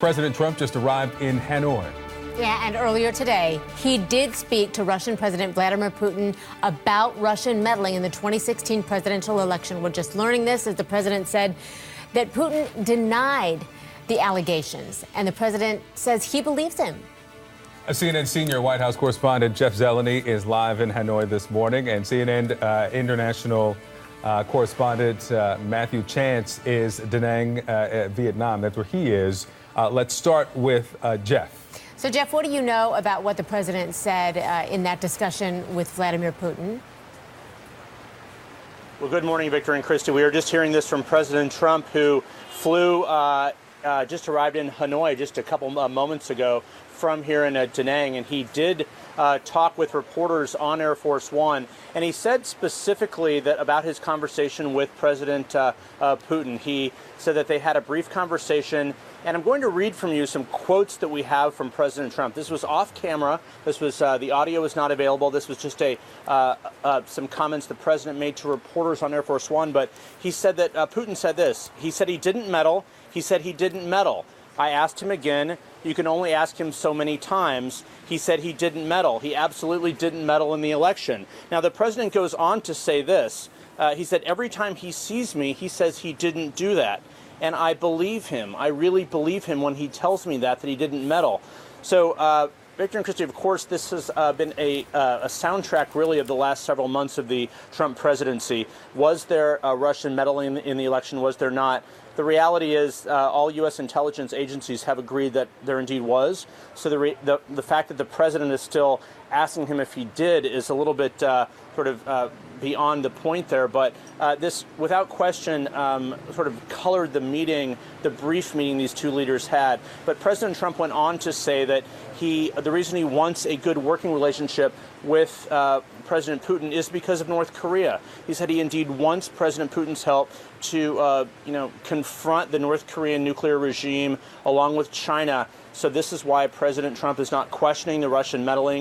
President Trump just arrived in Hanoi. Yeah, and earlier today, he did speak to Russian President Vladimir Putin about Russian meddling in the 2016 presidential election. We're just learning this as the president said that Putin denied the allegations, and the president says he believes him. A CNN senior White House correspondent Jeff Zeleny is live in Hanoi this morning, and CNN international correspondent Matthew Chance is Da Nang, Vietnam. That's where he is. Let's start with Jeff. So, Jeff, what do you know about what the president said in that discussion with Vladimir Putin? Well, good morning, Victor and Christy. We were just hearing this from President Trump, who flew, just arrived in Hanoi just a couple moments ago from here in Da Nang, and he did talk with reporters on Air Force One, and he said specifically that about his conversation with President Putin. He said that they had a brief conversation, and I'm going to read from you some quotes that we have from President Trump. This was off camera. This was the audio was not available. This was just some comments the president made to reporters on Air Force One. But he said that Putin said this. He said he didn't meddle. He said he didn't meddle. I asked him again. You can only ask him so many times. He said he didn't meddle. He absolutely didn't meddle in the election. Now, the president goes on to say this. He said, every time he sees me, he says he didn't do that. And I believe him. I really believe him when he tells me that he didn't meddle. So, Victor and Christy, of course, this has been a soundtrack, really, of the last several months of the Trump presidency. Was there Russian meddling in the election? Was there not? The reality is all U.S. intelligence agencies have agreed that there indeed was. So the fact that the president is still asking him if he did is a little bit beyond the point there. But this, without question, sort of colored the meeting, the brief meeting these two leaders had. But President Trump went on to say that the reason he wants a good working relationship with President Putin is because of North Korea. He said he indeed wants President Putin's help to, confront the North Korean nuclear regime along with China. So this is why President Trump is not questioning the Russian meddling.